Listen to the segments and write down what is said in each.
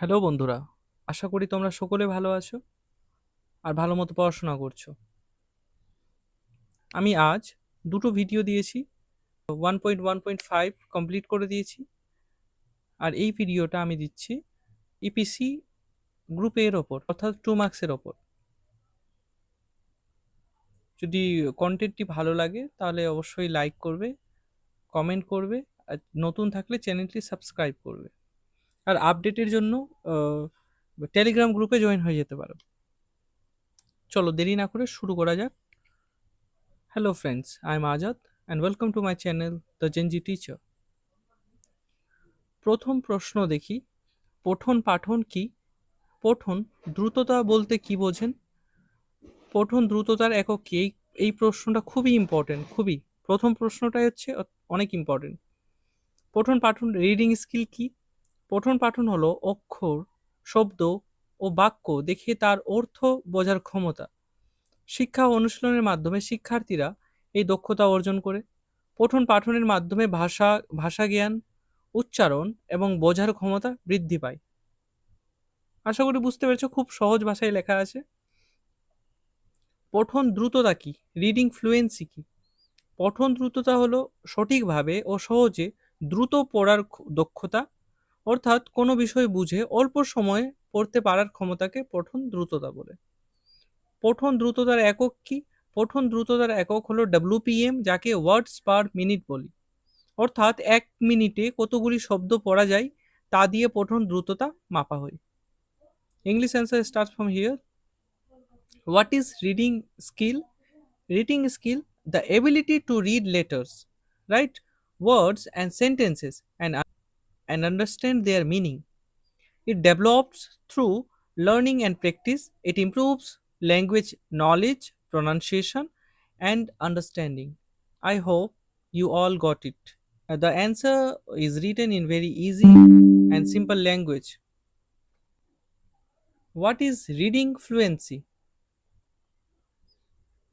Hello বন্ধুরা, আশা করি তোমরা সকলে ভালো আছো আর ভালো মতো পড়াশোনা করছো। আমি আজ দুটো ভিডিও দিয়েছি, 1.1.5 কমপ্লিট করে দিয়েছি। আর এই ভিডিওটা আমি দিচ্ছি ইপিসি গ্রুপ এর ওপর, অর্থাৎ 2 মার্কসের ওপর। যদি কন্টেন্টটি ভালো লাগে তাহলে অবশ্যই লাইক করবে, কমেন্ট করবে, আর নতুন থাকলে চ্যানেলটি সাবস্ক্রাইব করবে। আর আপডেটের জন্য টেলিগ্রাম গ্রুপে জয়েন হয়ে যেতে পারো। চলো দেরি না করে শুরু করা যাক। Hello friends, I am Ajad and welcome to my channel The Genji Teacher. প্রথম প্রশ্ন দেখি, পঠন পাঠন কি? পঠন দ্রুততা বলতে কি বোঝেন? পঠন দ্রুততার একক কি? এই প্রশ্নটা খুবই ইম্পর্টেন্ট, খুবই। প্রথম প্রশ্নটাই হচ্ছে অনেক ইম্পর্টেন্ট। পঠন পাঠন রিডিং স্কিল কি? পঠন পাঠন হলো অক্ষর, শব্দ ও বাক্য দেখে তার অর্থ বোঝার ক্ষমতা। শিক্ষা ও অনুশীলনের মাধ্যমে শিক্ষার্থীরা এই দক্ষতা অর্জন করে। পঠন পাঠনের মাধ্যমে ভাষা জ্ঞান, উচ্চারণ এবং বোঝার ক্ষমতা বৃদ্ধি পায়। আশা করি বুঝতে পেরেছো, খুব সহজ ভাষায় লেখা আছে। পঠন দ্রুততা কি? রিডিং ফ্লুয়েন্সি কি? পঠন দ্রুততা হলো সঠিকভাবে ও সহজে দ্রুত পড়ার দক্ষতা, অর্থাৎ কোনো বিষয় বুঝে অল্প সময়ে পড়তে পারার ক্ষমতাকে পঠন দ্রুততা বলে। পঠন দ্রুততার একক কি? পঠন দ্রুততার একক হলো ডব্লিউপিএম, যাকে ওয়ার্ডস পার মিনিট বলি। অর্থাৎ 1 মিনিটে কতগুলি শব্দ পড়া যায় তা দিয়ে পঠন দ্রুততা মাপা হয়। English answer starts from here. What is reading skill? Reading skill, the ability to read letters, write words and sentences, and understand their meaning. It develops through learning and practice. It improves language knowledge, pronunciation, and understanding. I hope you all got it. The answer is written in very easy and simple language. What is reading fluency?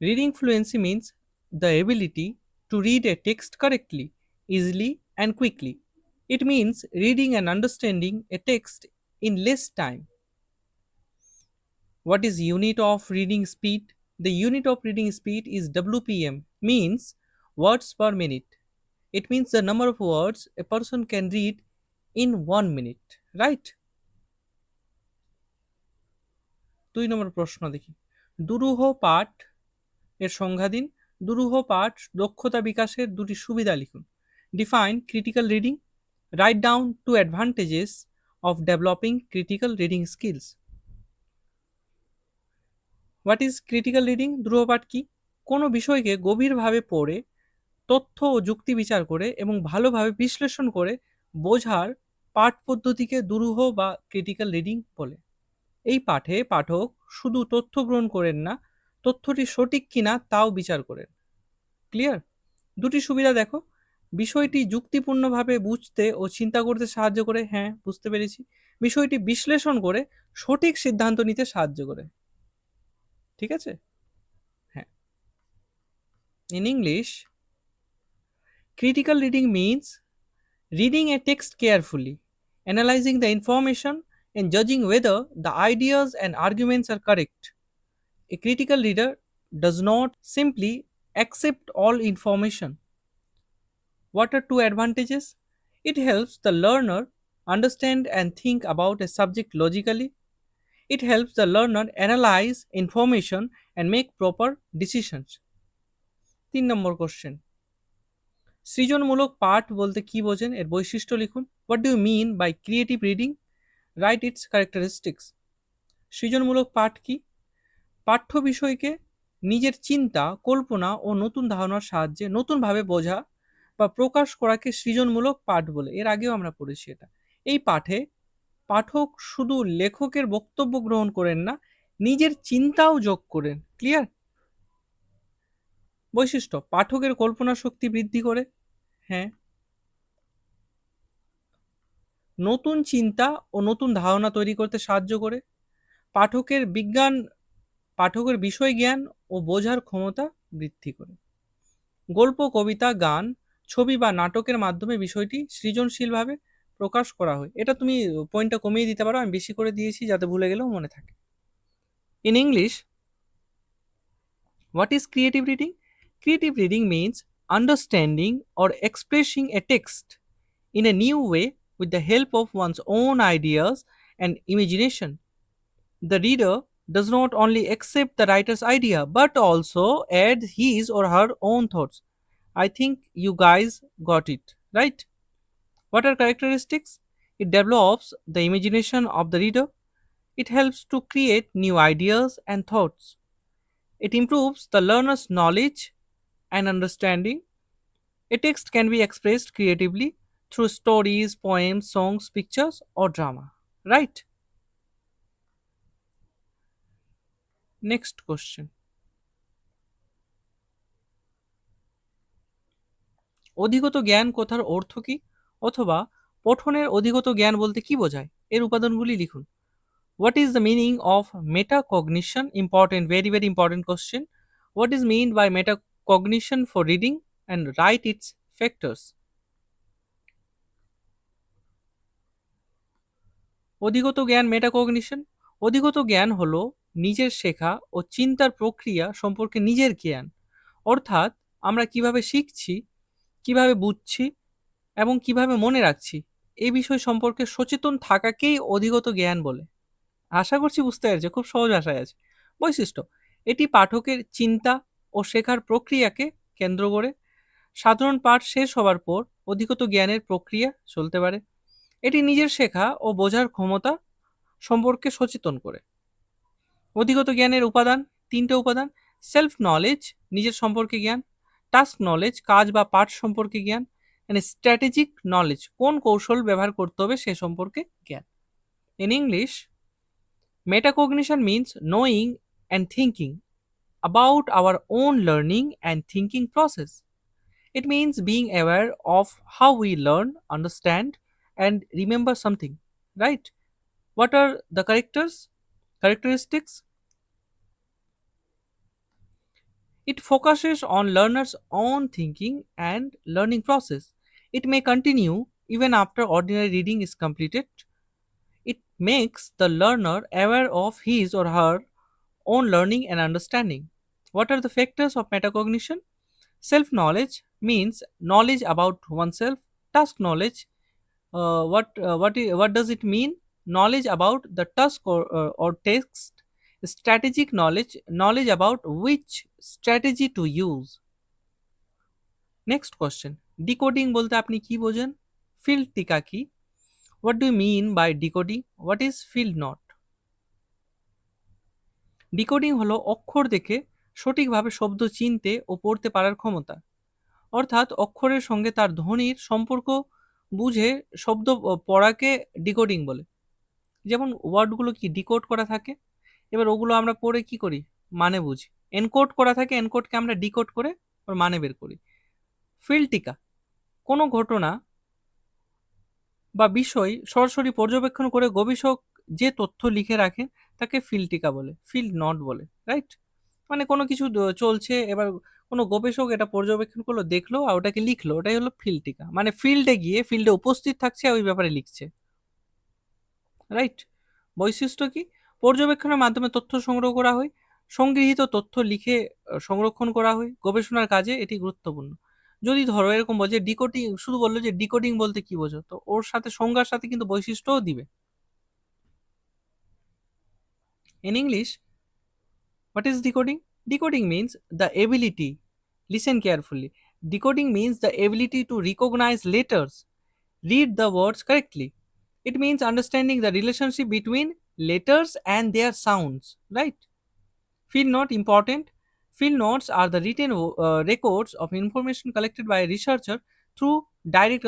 Reading fluency means the ability to read a text correctly, easily, and quickly. It means reading and understanding a text in less time. What is unit of reading speed? The unit of reading speed is WPM, means words per minute. It means the number of words a person can read in 1 minute, right? 2 নম্বর প্রশ্ন দেখি। দুরূহ পাঠ এর সংজ্ঞা দিন। দুরূহ পাঠ দক্ষতা বিকাশের দুটি সুবিধা লিখুন। Define critical reading. Write down 2 advantages of developing critical reading skills. What is critical reading? দুরূহ পাঠ কি? কোনো বিষয়কে গভীরভাবে পড়ে, তথ্য ও যুক্তি বিচার করে এবং ভালোভাবে বিশ্লেষণ করে বোঝার পাঠ পদ্ধতিকে দুরূহ বা ক্রিটিক্যাল রিডিং বলে। এই পাঠে পাঠক শুধু তথ্য গ্রহণ করেন না, তথ্যটি সঠিক কিনা তাও বিচার করেন। ক্লিয়ার? দুটি সুবিধা দেখো। বিষয়টি যুক্তিপূর্ণভাবে বুঝতে ও চিন্তা করতে সাহায্য করে, হ্যাঁ বুঝতে পেরেছি। বিষয়টি বিশ্লেষণ করে সঠিক সিদ্ধান্ত নিতে সাহায্য করে। ঠিক আছে? হ্যাঁ। In English, critical reading means reading a text carefully, analyzing the information, and judging whether the ideas and arguments are correct. A critical reader does not simply accept all information. What are 2 advantages? It helps the learner understand and think about a subject logically. It helps the learner analyze information and make proper decisions. 3 নম্বর question. সৃজনমূলক পাঠ বলতে কি বোঝেন? এর বৈশিষ্ট্য লিখুন। What do you mean by creative reading? Write its characteristics. সৃজনমূলক পাঠ কি? পাঠ্য বিষয়কে নিজের চিন্তা, কল্পনা ও নতুন ধারণার সাহায্যে নতুনভাবে বোঝা বা প্রকাশ করাকে সৃজনমূলক পাঠ বলে। এর আগেও আমরা পড়েছি এটা। এই পাঠে পাঠক শুধু লেখকের বক্তব্য গ্রহণ করেন না, নিজের চিন্তাও যোগ করেন। ক্লিয়ার? বৈশিষ্ট্য: পাঠকের কল্পনা শক্তি বৃদ্ধি করে, হ্যাঁ। নতুন চিন্তা ও নতুন ধারণা তৈরি করতে সাহায্য করে। পাঠকের পাঠকের বিষয় জ্ঞান ও বোঝার ক্ষমতা বৃদ্ধি করে। গল্প, কবিতা, গান, ছবি বা নাটকের মাধ্যমে বিষয়টি সৃজনশীলভাবে প্রকাশ করা হয়। এটা তুমি পয়েন্টটা কমিয়ে দিতে পারো, আমি বেশি করে দিয়েছি যাতে ভুলে গেলেও মনে থাকে। In English, what is creative reading? Creative reading means understanding or expressing a text in a new way with the help of one's own ideas and imagination. The reader does not only accept the writer's idea but also add his or her own thoughts. I think you guys got it, right? What are characteristics? It develops the imagination of the reader, it helps to create new ideas and thoughts, it improves the learner's knowledge and understanding. A text can be expressed creatively through stories, poems, songs, pictures, or drama. Right? Next question. অধিগত জ্ঞান কথার অর্থ কি? অথবা পঠনের অধিগত জ্ঞান বলতে কি বোঝায়? এর উপাদানগুলি লিখুন। What is the meaning of metacognition? Important, very, very important question. What is meant by metacognition for reading and write its factors? অধিগত জ্ঞান মেটাকগনিশন। অধিগত জ্ঞান হলো নিজের শেখা ও চিন্তার প্রক্রিয়া সম্পর্কে নিজের জ্ঞান, অর্থাৎ আমরা কিভাবে শিখছি, কিভাবে বুঝছি এবং কিভাবে মনে রাখছি এই বিষয় সম্পর্কে সচেতন থাকাকেই অধিগত জ্ঞান বলে। আশা করছি বুঝতে পেরেছে, খুব সহজ ভাষায় আছে। বৈশিষ্ট্য: এটি পাঠকের চিন্তা ও শেখার প্রক্রিয়াকে কেন্দ্র করে। সাধারণ পাঠ শেষ হবার পর অধিগত জ্ঞানের প্রক্রিয়া চলতে পারে। এটি নিজের শেখা ও বোঝার ক্ষমতা সম্পর্কে সচেতন করে। অধিগত জ্ঞানের উপাদান: তিনটে উপাদান। সেলফ নলেজ, নিজের সম্পর্কে জ্ঞান; টাস্ক নলেজ, কাজ বা পাঠ সম্পর্কে জ্ঞান; এন্ড স্ট্র্যাটেজিক নলেজ, কোন কৌশল ব্যবহার করতে হবে সে সম্পর্কে জ্ঞান। In English, metacognition means knowing and thinking about our own learning and thinking process. It means being aware of how we learn, understand, and remember something, right? What are the characteristics? It focuses on learner's own thinking and learning process. It may continue even after ordinary reading is completed. It makes the learner aware of his or her own learning and understanding. What are the factors of metacognition? Self knowledge means knowledge about oneself. Task knowledge, what does it mean? Knowledge about the task or text. Strategic knowledge, knowledge about which strategy to use. Next question. Decoding বলতে আপনি কি বোঝেন? Field টিকা কি? What do you mean by decoding? What is field knot? Decoding হলো অক্ষর দেখে সঠিকভাবে শব্দ চিনতে ও পড়তে পারার ক্ষমতা, অর্থাৎ অক্ষরের সঙ্গে তার ধ্বনির সম্পর্ক বুঝে শব্দ পড়াকে ডিকোডিং বলে। যেমন ওয়ার্ডগুলো কি ডিকোড করা থাকে, এবার ওগুলো আমরা পড়ে কি করি, মানে বুঝি। এনকোড করা থাকে, এনকোডকে আমরা ডিকোড করে ওর মানে বের করি। ফিল্ড টিকা কোনো ঘটনা বা বিষয় সরাসরি পর্যবেক্ষণ করে গবেষক যে তথ্য লিখে রাখেন তাকে ফিল্ড টিকা বলে, ফিল্ড নট বলে, রাইট? মানে কোনো কিছু চলছে, এবার কোনো গবেষক এটা পর্যবেক্ষণ করলো, দেখলো আর ওটাকে লিখলো, ওটাই হলো ফিল্ড টিকা। মানে ফিল্ডে গিয়ে ফিল্ডে উপস্থিত থাকছে, ওই ব্যাপারে লিখছে, রাইট? বৈশিষ্ট্য কি? পর্যবেক্ষণের মাধ্যমে তথ্য সংগ্রহ করা হয়, সংগৃহীত তথ্য লিখে সংরক্ষণ করা হয়, গবেষণার কাজে এটি গুরুত্বপূর্ণ। যদি ধরো এরকম বল যে ডিকোডিং, শুধু বললো যে ডিকোডিং বলতে কি বোঝো, তো ওর সাথে সংজ্ঞার সাথে কিন্তু বৈশিষ্ট্যও দিবে। In English, what is decoding? Decoding means the ability, listen carefully. Decoding means the ability to recognize letters, read the words correctly. It means understanding the relationship between letters and their sounds, right? Field note important. Field notes are the written records of information collected by a researcher through direct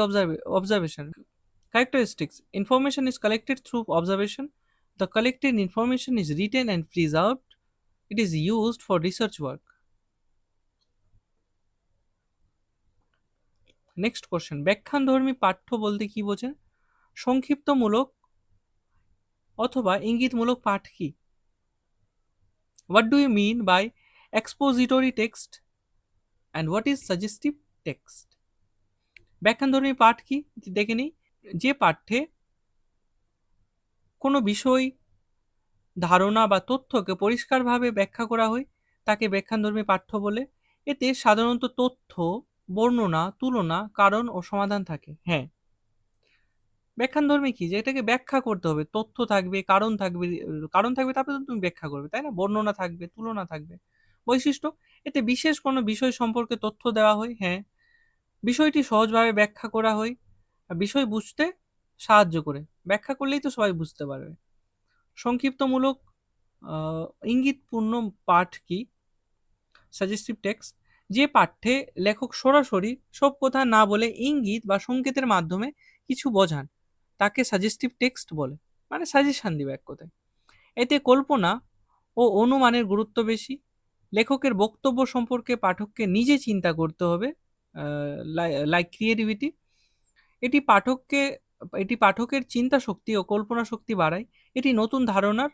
observation. Characteristics: information is collected through observation. The collected information is written and preserved. It is used for research work. Next question. ব্যাখ্যানধর্মী পাঠ্য বলতে কি বোঝেন? সংক্ষিপ্তমূলক অথবা ইঙ্গিতমূলক পাঠ কি? What do you mean by expository text and what is suggestive text? ব্যাখ্যানধর্মী পাঠ কি দেখে নিই। যে পাঠ্যে কোনো বিষয়, ধারণা বা তথ্যকে পরিষ্কারভাবে ব্যাখ্যা করা হয় তাকে ব্যাখ্যানধর্মী পাঠ্য বলে। এতে সাধারণত তথ্য, বর্ণনা, তুলনা, কারণ ও সমাধান থাকে। হ্যাঁ, ব্যাখ্যানধর্মী কি, যে এটাকে ব্যাখ্যা করতে হবে, তথ্য থাকবে, কারণ থাকবে, তারপরে তো তুমি ব্যাখ্যা করবে, তাই না? বর্ণনা থাকবে, তুলনা থাকবে। বৈশিষ্ট্য, এতে বিশেষ কোনো বিষয় সম্পর্কে তথ্য দেওয়া হয়। হ্যাঁ, বিষয়টি সহজভাবে ব্যাখ্যা করা হয়, বিষয় বুঝতে সাহায্য করে। ব্যাখ্যা করলেই তো সবাই বুঝতে পারবে। সংক্ষিপ্তমূলক ইঙ্গিতপূর্ণ পাঠ কি? সাজেস্টিভ টেক্সট, যে পাঠ্যে লেখক সরাসরি সব কথা না বলে ইঙ্গিত বা সংকেতের মাধ্যমে কিছু বোঝান তাকে সাজেস্টিভ টেক্সট বলে। মানে সাজেশন দিবে এক কথায়। এতে কল্পনা ও অনুমানের গুরুত্ব বেশি। লেখকের বক্তব্য সম্পর্কে পাঠককে নিজে চিন্তা করতে হবে, লাইক ক্রিয়েটিভিটি। এটি পাঠককে এটি পাঠকের চিন্তা শক্তি ও কল্পনা শক্তি বাড়ায়। এটি নতুন ধারণার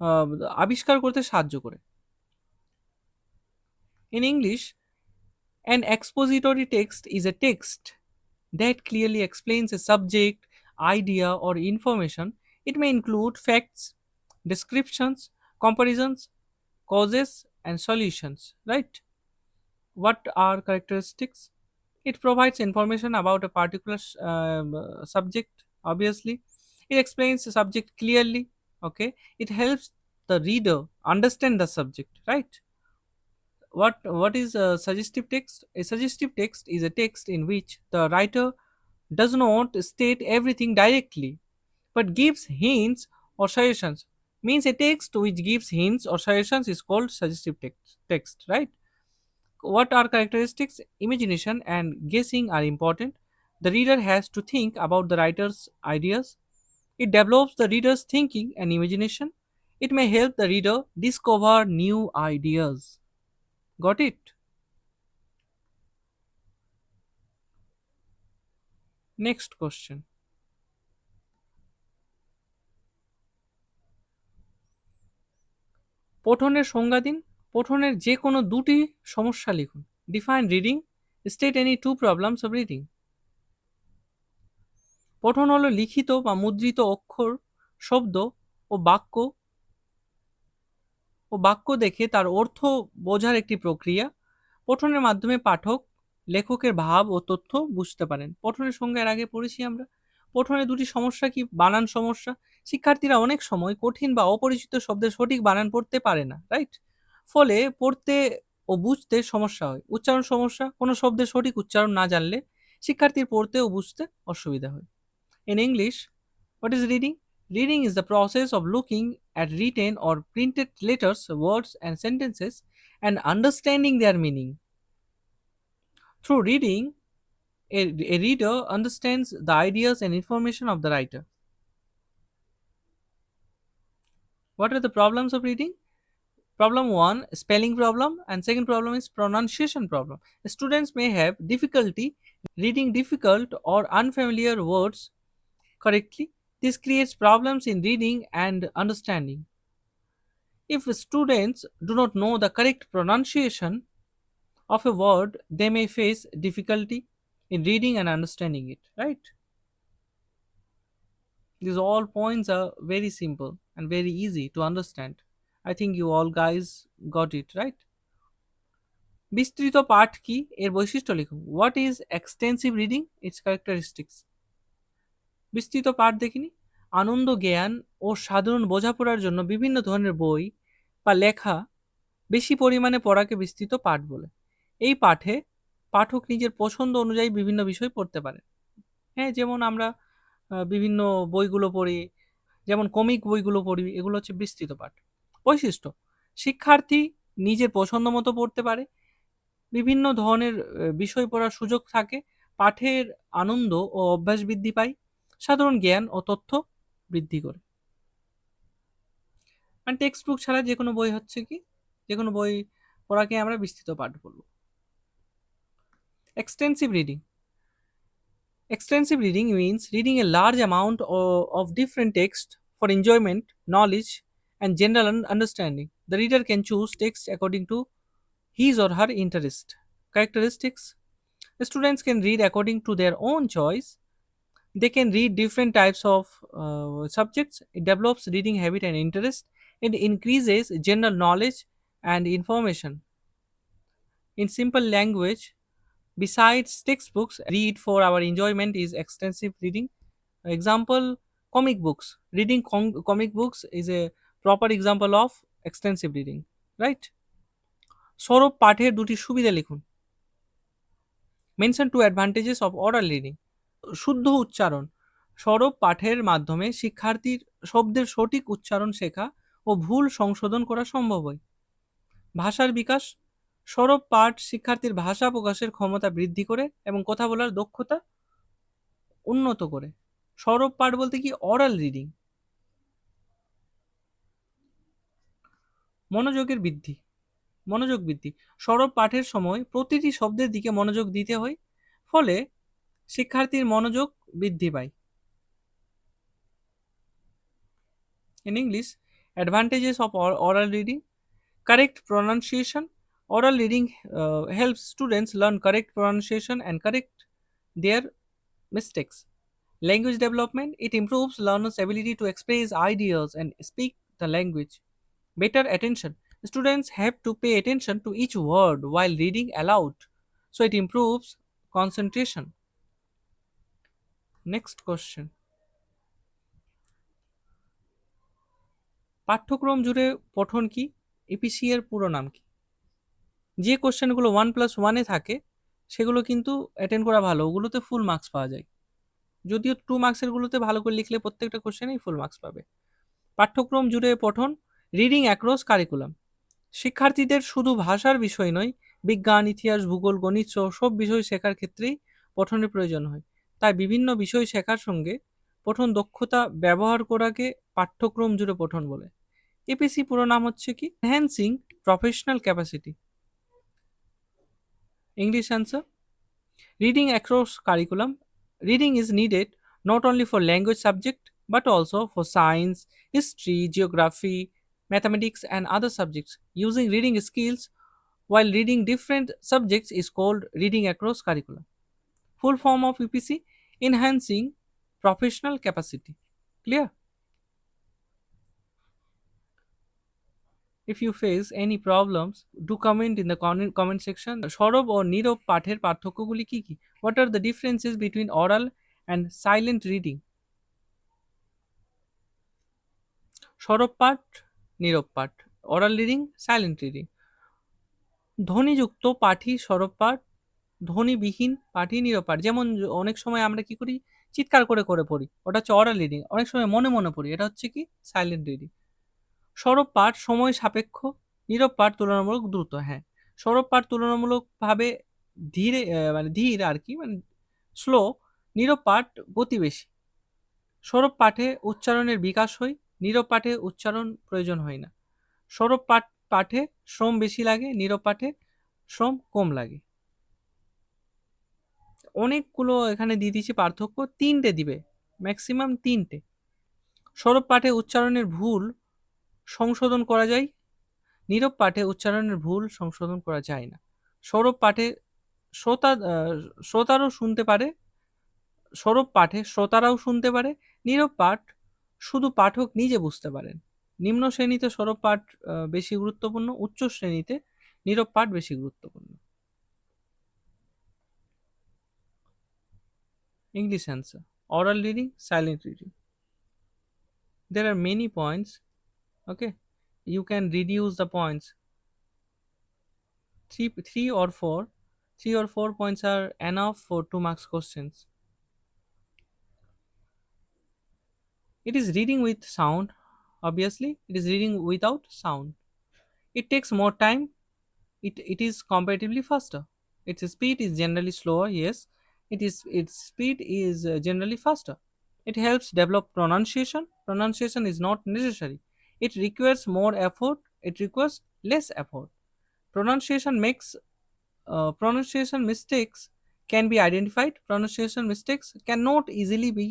আহ, আবিষ্কার করতে সাহায্য করে। In English, an expository text is a text that clearly explains a subject, idea, or information. It may include facts, descriptions, comparisons, causes, and solutions. Right? What are characteristics? It provides information about a particular subject, obviously. It explains the subject clearly. Okay. It helps the reader understand the subject, right? What is a suggestive text? A suggestive text is a text in which the writer does not state everything directly but gives hints or suggestions. Means a text which gives hints or suggestions is called suggestive text, right? What are characteristics? Imagination and guessing are important. The reader has to think about the writer's ideas. It develops the reader's thinking and imagination. It may help the reader discover new ideas. Got it? Next question. পঠনের সংজ্ঞা দিন। পঠনের যে কোনো দুটি সমস্যা লিখুন। Define reading, state any two problems of reading. পঠন হলো লিখিত বা মুদ্রিত অক্ষর, শব্দ ও বাক্য দেখে তার অর্থ বোঝার একটি প্রক্রিয়া। পঠনের মাধ্যমে পাঠক লেখকের ভাব ও তথ্য বুঝতে পারেন। পঠনের সংজ্ঞা এর আগে পড়েছি আমরা। পঠনের দুটি সমস্যা কি? বানান সমস্যা। শিক্ষার্থীরা অনেক সময় কঠিন বা অপরিচিত শব্দের সঠিক বানান পড়তে পারে না, রাইট? ফলে পড়তে ও বুঝতে সমস্যা হয়। উচ্চারণ সমস্যা, কোনো শব্দের সঠিক উচ্চারণ না জানলে শিক্ষার্থীর পড়তে ও বুঝতে অসুবিধা হয়। In English, what is reading? Reading is the process of looking at written or printed letters, words, and sentences and understanding their meaning. Through reading, a reader understands the ideas and information of the writer. What are the problems of reading? Problem 1, spelling problem, and second problem is pronunciation problem. Students may have difficulty reading difficult or unfamiliar words correctly. This creates problems in reading and understanding. If students do not know the correct pronunciation of a word, they may face difficulty in reading and understanding it, right? These all points are very simple and very easy to understand. I think you all guys got it, right? বিস্তৃত পাঠ কি, এর বৈশিষ্ট্য লিখুন। What is extensive reading, it's characteristics. বিস্তৃত পাঠ দেখিনি। আনন্দ, জ্ঞান ও সাধারণ বোঝাপড়ার জন্য বিভিন্ন ধরনের বই বা লেখা বেশি পরিমাণে পড়াকে বিস্তৃত পাঠ বলে। এই পাঠে পাঠক নিজের পছন্দ অনুযায়ী বিভিন্ন বিষয় পড়তে পারে। হ্যাঁ, যেমন আমরা বিভিন্ন বইগুলো পড়ি, যেমন কমিক বইগুলো পড়ি, এগুলো হচ্ছে বিস্তৃত পাঠ। বৈশিষ্ট্য, শিক্ষার্থী নিজের পছন্দ মতো পড়তে পারে, বিভিন্ন ধরনের বিষয় পড়ার সুযোগ থাকে, পাঠের আনন্দ ও অভ্যাস বৃদ্ধি পায়, সাধারণ জ্ঞান ও তথ্য বৃদ্ধি করে। মানে টেক্সট বুক ছাড়া যে কোনো বই হচ্ছে কি, যে কোনো বই পড়াকে আমরা বিস্তৃত পাঠ বলবো। Extensive reading. Extensive reading means reading a large amount of different text for enjoyment, knowledge, and general understanding. The reader can choose text according to his or her interest. Characteristics: the students can read according to their own choice. They can read different types of subjects. It develops reading habit and interest. It increases general knowledge and information. In simple language, besides textbooks, read for our enjoyment is extensive reading. Example, comic books. Reading comic books is a proper example of extensive reading, right? সৌরভ পাঠের দুটি সুবিধা লিখুন। Mention two advantages of oral reading. শুদ্ধ উচ্চারণ। সরব পাঠের মাধ্যমে শিক্ষার্থীর শব্দের সঠিক উচ্চারণ শেখা ও ভুল সংশোধন করা সম্ভব হয়। ভাষার বিকাশ। সরব পাঠ শিক্ষার্থীর ভাষা প্রকাশের ক্ষমতা বৃদ্ধি করে এবং কথা বলার দক্ষতা উন্নত করে। সরব পাঠ বলতে কি অরাল রিডিং। মনোযোগের বৃদ্ধি। মনোযোগ বৃদ্ধি। সরব পাঠের সময় প্রতিটি শব্দের দিকে মনোযোগ দিতে হয়, ফলে শিক্ষার্থীর মনোযোগ বৃদ্ধি পায়। In English, advantages of oral reading: correct pronunciation. Oral reading helps students learn correct pronunciation and correct their mistakes. Language development: it improves learners' ability to express ideas and speak the language. Better attention: students have to pay attention to each word while reading aloud, so it improves concentration. Next question: পাঠ্যক্রম জুড়ে পঠন কি? APC এর পুরো নাম কি? যে কোশ্চেনগুলো 1+1 থাকে সেগুলো কিন্তু অ্যাটেন্ড করা ভালো, ওগুলোতে ফুল মার্কস পাওয়া যায়। যদিও 2 মার্কসের গুলোতে ভালো করে লিখলে প্রত্যেকটা কোশ্চেনেই ফুল মার্কস পাবে। পাঠ্যক্রম জুড়ে পঠন, রিডিং অ্যাক্রস কারিকুলাম। শিক্ষার্থীদের শুধু ভাষার বিষয় নয়, বিজ্ঞান, ইতিহাস, ভূগোল, গণিত সহ সব বিষয় শেখার ক্ষেত্রেই পঠনের প্রয়োজন হয়। তাই বিভিন্ন বিষয় শেখার সঙ্গে পঠন দক্ষতা ব্যবহার করাকে পাঠ্যক্রম জুড়ে পঠন বলে। এপিসি পুরো নাম হচ্ছে কি? Enhancing professional capacity. English answer: reading across curriculum. Reading is needed not only for language subject but also for science, history, geography, mathematics and other subjects. Using reading skills while reading different subjects is called reading across curriculum. Full form of EPC: enhancing professional capacity. Clear? If you face any problems, do comment in the comment section. সরব ও নীরব পাঠের পার্থক্যগুলি কি কি? What are the differences between oral and silent reading? সরব পাঠ, নীরব পাঠ। oral reading, silent reading. ধ্বনিযুক্ত পাঠই সরব পাঠ, ধ্বনিবিহীন পাঠই নীরব পাঠ। যেমন অনেক সময় আমরা কি করি, চিৎকার করে করে পড়ি, ওটা হচ্ছে oral reading। অনেক সময় মনে মনে পড়ি, এটা হচ্ছে কি সাইলেন্ট রিডিং। সরব পাঠ সময় সাপেক্ষ, নীরব পাঠ তুলনামূলক দ্রুত। হ্যাঁ, সরব পাঠ তুলনামূলকভাবে ধীরে মানে ধীর আর কি, মানে স্লো। নীরব পাঠ গতি বেশি। সরব পাঠে উচ্চারণের বিকাশ হয়, নীরব পাঠে উচ্চারণ প্রয়োজন হয় না। সরব পাঠে শ্রম বেশি লাগে, নীরব পাঠে শ্রম কম লাগে। অনেকগুলো এখানে দিয়ে দিয়েছি পার্থক্য, 3টে দিবে, ম্যাক্সিমাম 3টে। সরব পাঠে উচ্চারণের ভুল সংশোধন করা যায়, নীরব পাঠে উচ্চারণের ভুল সংশোধন করা যায় না। সরব পাঠে শ্রোতারও শুনতে পারে, সরব পাঠে শ্রোতারাও শুনতে পারে, নীরব পাঠ শুধু পাঠক নিজে বুঝতে পারেন। নিম্ন শ্রেণীতে সরব পাঠ বেশি গুরুত্বপূর্ণ, উচ্চ শ্রেণীতে নীরব পাঠ বেশি গুরুত্বপূর্ণ। English answer: oral reading, silent reading. There are many points. Okay, you can reduce the points. Three or four points are enough for 2 marks questions. It is reading with sound. Obviously, it is reading without sound. It takes more time. It is comparatively faster. Its speed is generally slower. Yes, its speed is generally faster. It helps develop pronunciation. Pronunciation is not necessary. It requires more effort. It requires less effort. Pronunciation makes pronunciation mistakes can be identified. Pronunciation mistakes cannot easily be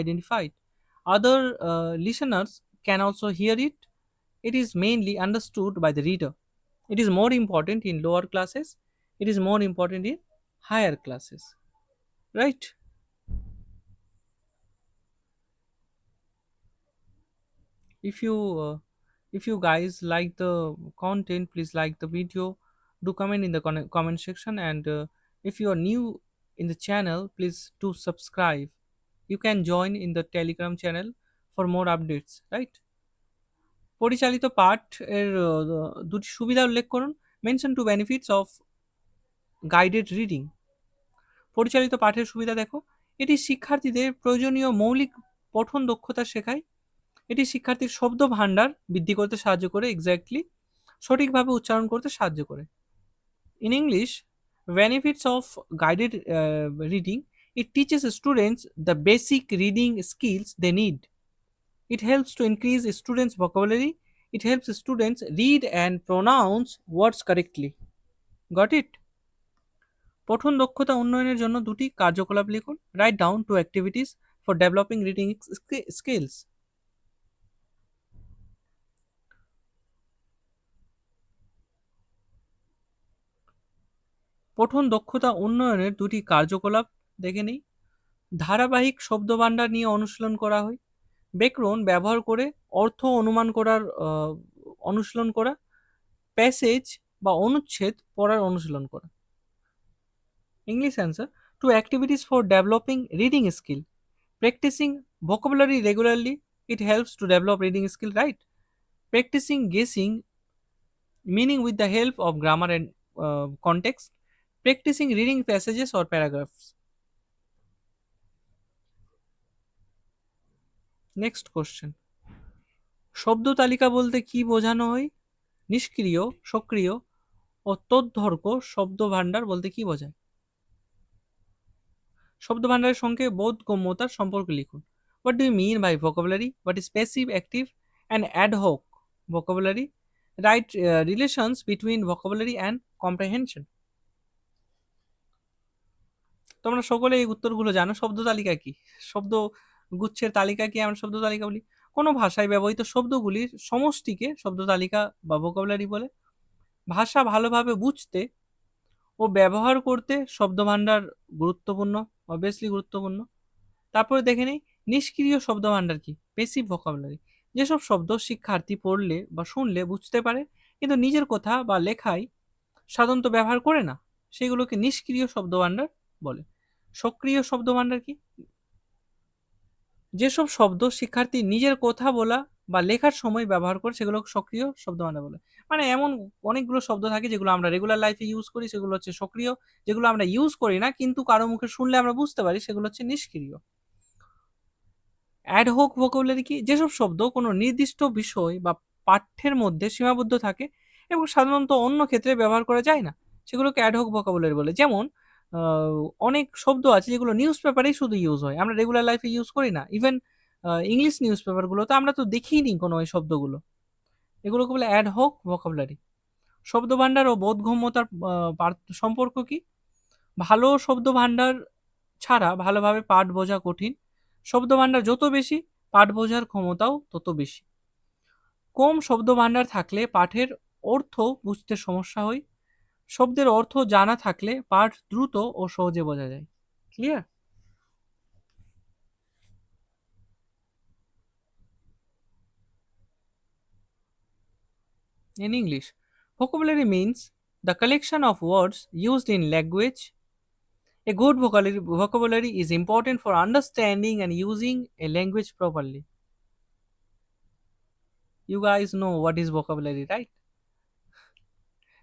identified. Other listeners can also hear it. It is mainly understood by the reader. It is more important in lower classes. It is more important in higher classes. Right? If you if you guys like the content, please like the video, do comment in the comment section, and if you are new in the channel, please do subscribe. You can join in the Telegram channel for more updates, right? পরিচালিত পাঠ এর দুটি সুবিধা উল্লেখ করুন। Mention two benefits of guided reading. পরিচালিত পাঠের সুবিধা দেখো, এটি শিক্ষার্থীদের প্রয়োজনীয় মৌলিক পঠন দক্ষতা শেখায়। এটি শিক্ষার্থীর শব্দ ভাণ্ডার বৃদ্ধি করতে সাহায্য করে, এক্স্যাক্টলি সঠিকভাবে উচ্চারণ করতে সাহায্য করে। In English, benefits of guided reading, it teaches students the basic reading skills they need. It helps to increase students' vocabulary. It helps students read and pronounce words correctly. Got it? পঠন দক্ষতা উন্নয়নের জন্য দুটি কার্যকলাপ লিখুন। Write down to activities for developing reading skills. পঠন দক্ষতা উন্নয়নের দুটি কার্যকলাপ দেখে নেই। ধারাবাহিক শব্দভাণ্ডার নিয়ে অনুশীলন করা হয়। ব্যাকরণ ব্যবহার করে অর্থ অনুমান করার অনুশীলন করা। প্যাসেজ বা অনুচ্ছেদ পড়ার অনুশীলন করা। English answer to activities for developing reading skill. Practicing vocabulary regularly, it helps to develop reading skill, right? Practicing guessing meaning with the help of grammar and context. Practicing reading passages or paragraphs. Next question. শব্দ তালিকা বলতে কি বোঝানো হয়? নিষ্ক্রিয়, সক্রিয় ও তদ্ভর্ক শব্দ ভাণ্ডার বলতে কি বোঝায়? শব্দ ভাণ্ডারের সঙ্গে বোধগম্যতার সম্পর্ক লিখুন। What do you mean by vocabulary? What is passive, active and ad hoc vocabulary? Write relations between vocabulary and comprehension. তোমরা সকলে এই উত্তরগুলো জানো। শব্দ তালিকা কি? শব্দ গুচ্ছের তালিকা কি আমরা শব্দ তালিকা বলি? কোনো ভাষায় ব্যবহৃত শব্দগুলির সমষ্টিকে শব্দ তালিকা বা ভোকাবুলারি বলে। ভাষা ভালোভাবে বুঝতে ও ব্যবহার করতে শব্দভাণ্ডার গুরুত্বপূর্ণ, অবভিয়াসলি গুরুত্বপূর্ণ। তারপরে দেখে নেই নিষ্ক্রিয় শব্দভাণ্ডার কি? Passive vocabulary. যেসব শব্দ শিক্ষার্থী পড়লে বা শুনলে বুঝতে পারে কিন্তু নিজের কথা বা লেখায় সাধারণত ব্যবহার করে না, সেগুলোকে নিষ্ক্রিয় শব্দভাণ্ডার বলে। সক্রিয় শব্দভাণ্ডার কি? যেসব শব্দ শিক্ষার্থী নিজের কথা বলা বা লেখার সময় ব্যবহার করে সেগুলো সক্রিয় শব্দভাণ্ডার বলে। মানে এমন অনেকগুলো শব্দ থাকে যেগুলো আমরা রেগুলার লাইফে ইউজ করি, সেগুলো হচ্ছে সক্রিয়। যেগুলো আমরা ইউজ করি না কিন্তু কারো মুখে শুনলে আমরা বুঝতে পারি, সেগুলো হচ্ছে নিষ্ক্রিয়। অ্যাডহক ভোকাবুলারি কি? যেসব শব্দ কোনো নির্দিষ্ট বিষয় বা পাঠ্যের মধ্যে সীমাবদ্ধ থাকে এবং সাধারণত অন্য ক্ষেত্রে ব্যবহার করা যায় না, সেগুলোকে অ্যাডহক ভোকাবুলারি বলে। যেমন অনেক শব্দ আছে যেগুলো নিউজ পেপারেই শুধু ইউজ হয়, আমরা রেগুলার লাইফে ইউজ করি না। ইভেন ইংলিশ নিউজ পেপারগুলোতে আমরা তো দেখিনি কোনো এই শব্দগুলো। এগুলোকে বলে অ্যাডহক ভোকাবুলারি। শব্দভাণ্ডার ও বোধগম্যতার সম্পর্ক কি? ভালো শব্দভাণ্ডার ছাড়া ভালোভাবে পাঠ বোঝা কঠিন। শব্দভাণ্ডার যত বেশি, পাঠ বোঝার ক্ষমতাও তত বেশি। কম শব্দভাণ্ডার থাকলে পাঠের অর্থ বুঝতে সমস্যা হয়। শব্দের অর্থ জানা থাকলে পাঠ দ্রুত ও সহজে বোঝা যায়। Clear? In English, vocabulary means the collection of words used in language. A good vocabulary is important for understanding and using a language properly. You guys know what is vocabulary, right?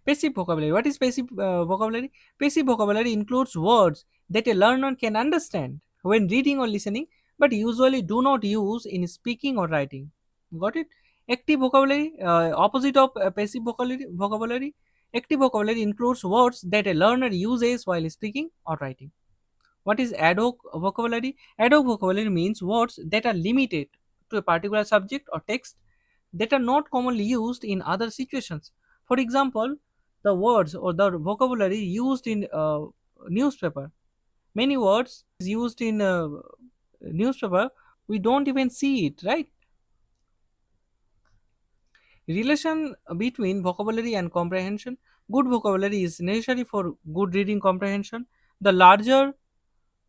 Passive vocabulary. What is passive vocabulary? Passive vocabulary includes words that a learner can understand when reading or listening, but usually do not use in speaking or writing. Got it? Active vocabulary, opposite of passive vocabulary. Active vocabulary includes words that a learner uses while speaking or writing. What is ad hoc vocabulary? Ad hoc vocabulary means words that are limited to a particular subject or text that are not commonly used in other situations. For example, the words or the vocabulary used in newspaper. Many words used in newspaper, we don't even see it, right? Relation between vocabulary and comprehension. Good vocabulary is necessary for good reading comprehension. The larger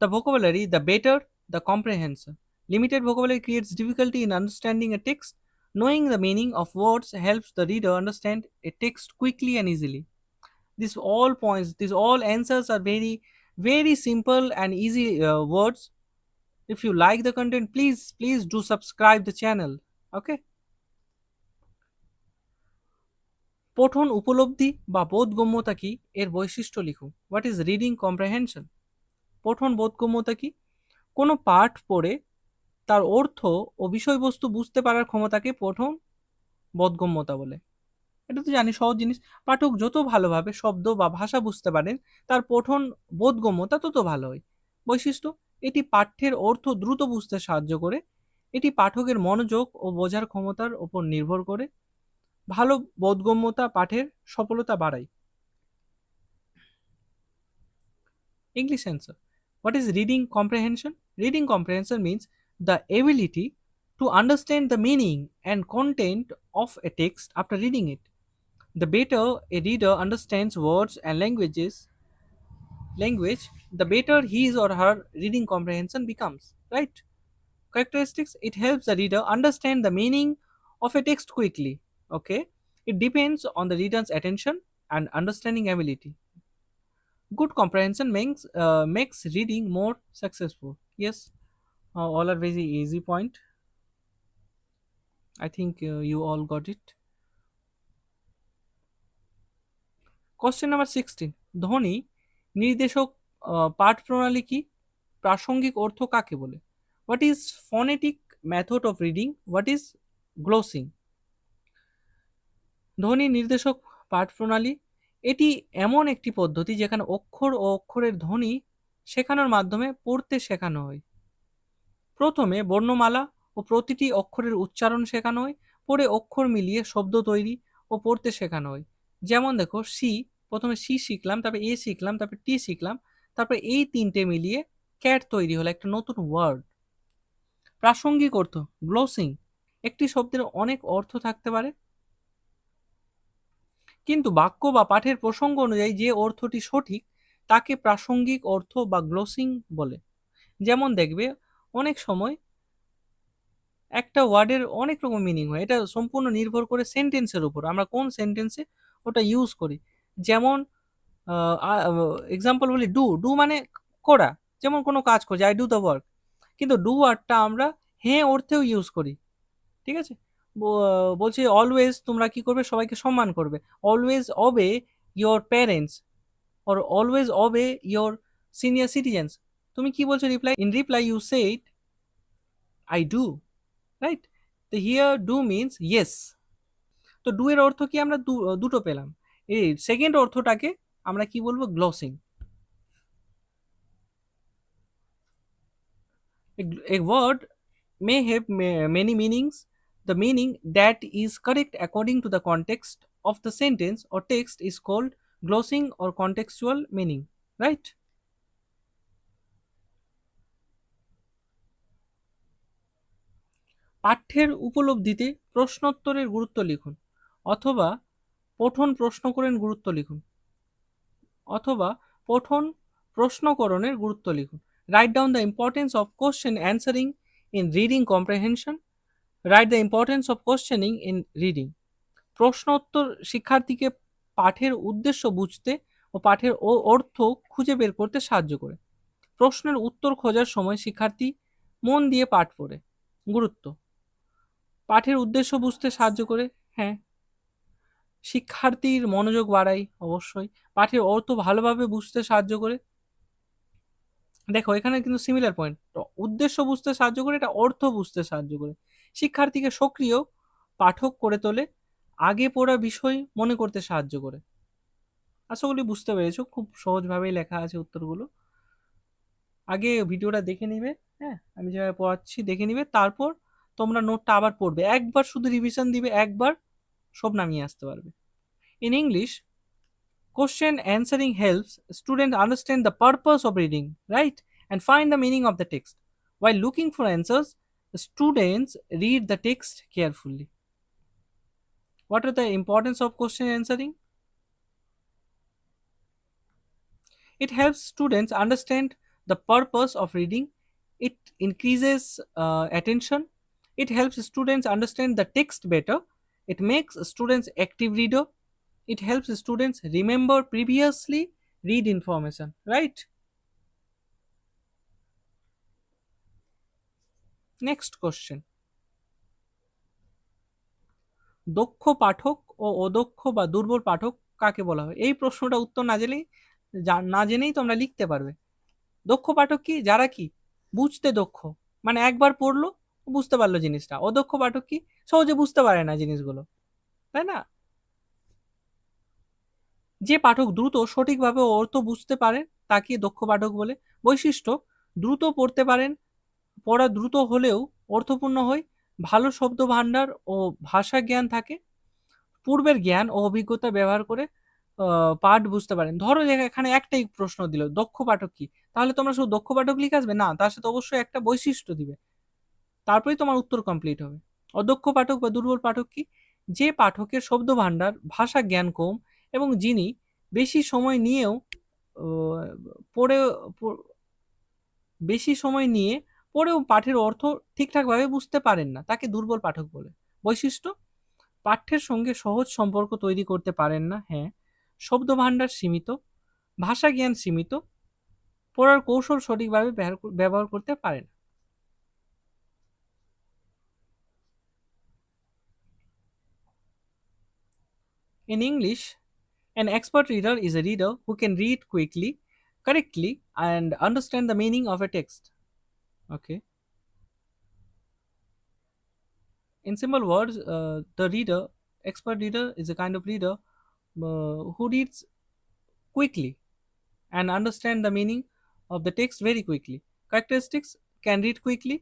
the vocabulary, the better the comprehension. Limited vocabulary creates difficulty in understanding a text. Knowing the meaning of words helps the reader understand a text quickly and easily. These all points, these all answers are very, very simple and easy words. If you like the content, please do subscribe the channel. Okay. পঠন উপলব্ধি বা বোধগম্যতা কি এর বৈশিষ্ট্য লিখুন। What is reading comprehension? পঠন বোধগম্যতা কি? কোনো পাঠ পড়ে তার অর্থ ও বিষয়বস্তু বুঝতে পারার ক্ষমতাকে পঠন বোধগম্যতা বলে। এটা তো জানি সহজ জিনিস। পাঠক যত ভালোভাবে শব্দ বা ভাষা বুঝতে পারেন তার পঠন বোধগম্যতা তত ভালো হয়। বৈশিষ্ট্য: এটি পাঠ্যের অর্থ দ্রুত বুঝতে সাহায্য করে। এটি পাঠকের মনোযোগ ও বোঝার ক্ষমতার উপর নির্ভর করে। ভালো বোধগম্যতা পাঠের সফলতা বাড়ায়। English answer. What is reading comprehension? Reading comprehension means the ability to understand the meaning and content of a text after reading it. The better a reader understands words and language, the better his or her reading comprehension becomes. Right? Characteristics: it helps the reader understand the meaning of a text quickly. Okay? It depends on the reader's attention and understanding ability. Good comprehension makes reading more successful. Yes, all are very easy point. I think you all got it. Question number 16. ধ্বনি নির্দেশক পাঠ প্রণালী কি? প্রাসঙ্গিক অর্থ কাকে বলে? What is phonetic method of reading? What is glossing? ধ্বনি নির্দেশক পাঠ প্রণালী এটি এমন একটি পদ্ধতি যেখানে অক্ষর ও অক্ষরের ধ্বনি শেখানোর মাধ্যমে পড়তে শেখানো হয়। প্রথমে বর্ণমালা ও প্রতিটি অক্ষরের উচ্চারণ শেখানো হয়, পরে অক্ষর মিলিয়ে শব্দ তৈরি ও পড়তে শেখানো হয়। যেমন দেখো সি, প্রথমে সি শিখলাম, তারপরে এ শিখলাম, তারপরে টি শিখলাম, তারপরে এই তিনটে মিলিয়ে ক্যাট তৈরি হলো, একটা নতুন ওয়ার্ড। প্রাসঙ্গিক অর্থ গ্লোসিং, একটি শব্দের অনেক অর্থ থাকতে পারে, কিন্তু বাক্য বা পাঠের প্রসঙ্গ অনুযায়ী যে অর্থটি সঠিক তাকে প্রাসঙ্গিক অর্থ বা গ্লোসিং বলে। যেমন দেখবে অনেক সময় একটা ওয়ার্ডের অনেক রকম মিনিং হয়, এটা সম্পূর্ণ নির্ভর করে সেন্টেন্সের উপর, আমরা কোন সেন্টেন্সে ওটা ইউজ করি। যেমন এক্সাম্পল বলি, ডু ডু মানে করা, যেমন কোনো কাজ করছি, আই ডু দ্য ওয়ার্ক, কিন্তু ডু ওয়ার্ডটা আমরা হ্যাঁ অর্থেও ইউজ করি। ঠিক আছে, বলছি অলওয়েজ তোমরা কি করবে, সবাইকে সম্মান করবে, always obey your parents, or always obey your senior citizens. তুমি কি বলছো reply, in reply you said I do, right? তো হিয়ার ডু মিনস ইয়েস। তো ডু এর অর্থ কি আমরা দুটো পেলাম, এই সেকেন্ড অর্থটাকে আমরা কি বলবো, গ্লসিং। A word may have many meanings. The meaning that is correct according to the context of the sentence or text is called glossing or contextual meaning, right? পাঠ্যের উপলব্ধিতে প্রশ্নোত্তরের গুরুত্ব লিখুন, অথবা পঠন প্রশ্নকরণের গুরুত্ব লিখুন, অথবা পঠন প্রশ্নকরণের গুরুত্ব লিখুন। Write down the importance of question answering in reading comprehension. Write the importance of questioning in reading. প্রশ্নোত্তর শিক্ষার্থীকে পাঠের উদ্দেশ্য বুঝতে ও পাঠের অর্থ খুঁজে বের করতে সাহায্য করে। প্রশ্নের উত্তর খোঁজার সময় শিক্ষার্থী মন দিয়ে পাঠ পড়ে। গুরুত্ব: পাঠের উদ্দেশ্য বুঝতে সাহায্য করে, হ্যাঁ। শিক্ষার্থীর মনোযোগ বাড়ায়, অবশ্যই। পাঠের অর্থ ভালোভাবে বুঝতে সাহায্য করে। দেখো এখানে কিন্তু সিমিলার পয়েন্ট, উদ্দেশ্য বুঝতে সাহায্য করে, এটা অর্থ বুঝতে সাহায্য করে। শিক্ষার্থীকে সক্রিয় পাঠক করে তোলে, আগে পড়া বিষয় মনে করতে সাহায্য করে। আশা করি বুঝতে পেরেছো, খুব সহজভাবেই লেখা আছে উত্তরগুলো। আগে ভিডিওটা দেখে নিবে, হ্যাঁ আমি যেভাবে পড়াচ্ছি দেখে নিবে, তারপর তোমরা নোটটা আবার পড়বে, একবার শুধু রিভিশন দিবে, একবার সব নামিয়ে আসতে পারবে। In English, question answering helps students understand the purpose of reading, right, and find the meaning of the text. While looking for answers, students read the text carefully. What are the importance of question answering? It helps students understand the purpose of reading. It increases attention. It helps students understand the text better. It makes students active reader. It helps students remember previously read information, right? Next question. দক্ষ পাঠক ও অদক্ষ বা দুর্বল পাঠক কাকে বলা হয়? এই প্রশ্নটা উত্তর না জেনেই তোমরা লিখতে পারবে। দক্ষ পাঠক কি? যারা কি বুঝতে দক্ষ, মানে একবার পড়লো বুঝতে পারলো জিনিসটা। অদক্ষ পাঠক কি? সহজে বুঝতে পারে না জিনিসগুলো, তাই না? যে পাঠক দ্রুত সঠিকভাবে অর্থ বুঝতে পারে তাকে দক্ষ পাঠক বলে। বৈশিষ্ট্য: দ্রুত পড়তে পারেন, পড়া দ্রুত হলেও অর্থপূর্ণ হয়, ভালো শব্দ ভাণ্ডার ও ভাষা জ্ঞান থাকে, পূর্বের জ্ঞান ও অভিজ্ঞতা ব্যবহার করে পাঠ বুঝতে পারেন। ধরো যে এখানে একটাই প্রশ্ন দিল দক্ষ পাঠক কি, তাহলে তোমরা শুধু দক্ষ পাঠক লিখে আসবে না, তার সাথে অবশ্যই একটা বৈশিষ্ট্য দিবে, তারপরেই তোমার উত্তর কমপ্লিট হবে। অদক্ষ পাঠক বা দুর্বল পাঠক কি? যে পাঠকের শব্দ ভাণ্ডার, ভাষা জ্ঞান কম এবং যিনি বেশি সময় নিয়েও আহ, পড়ে প- বেশি সময় নিয়ে পড়েও পাঠের অর্থ ঠিকঠাকভাবে বুঝতে পারেন না, তাকে দুর্বল পাঠক বলে। বৈশিষ্ট্য: পাঠ্যের সঙ্গে সহজ সম্পর্ক তৈরি করতে পারেন না, হ্যাঁ, শব্দ ভাণ্ডার সীমিত, ভাষা জ্ঞান সীমিত, পড়ার কৌশল সঠিকভাবে ব্যবহার করতে পারেন। In English, an expert reader is a reader who can read quickly, correctly, and understand the meaning of a text. Okay. In simple words, expert reader is a kind of reader who reads quickly and understand the meaning of the text very quickly. Characteristics: can read quickly,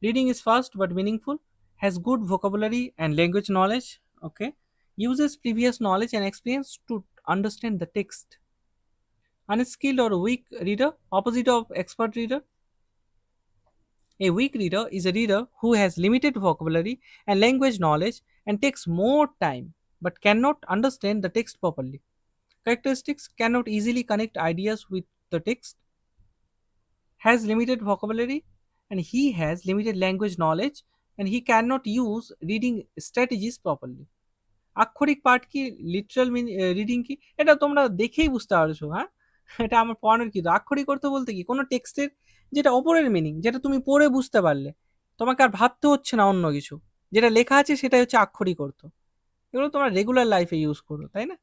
reading is fast but meaningful, has good vocabulary and language knowledge, okay, uses previous knowledge and experience to understand the text. Unskilled or weak reader, opposite of expert reader. A weak reader is a reader who has limited vocabulary and language knowledge and takes more time but cannot understand the text properly. Characteristics: cannot easily connect ideas with the text, has limited vocabulary, and he has limited language knowledge, and he cannot use reading strategies properly. আক্ষরিক পাঠ কি, literal reading কি, এটা তোমরা দেখেই বুঝতে পারছো, হ্যাঁ? এটা আমার পড়ানোর কি, আক্ষরিক অর্থ বলতে কি কোনো টেক্সটের যেটা ওপরের মিনিং, যেটা তুমি পড়ে বুঝতে পারলে, তোমাকে আর ভাবতে হচ্ছে না অন্য কিছু, যেটা লেখা আছে সেটাই হচ্ছে আক্ষরিক অর্থ। এগুলো তোমরা রেগুলার লাইফে ইউজ করো, তাই না?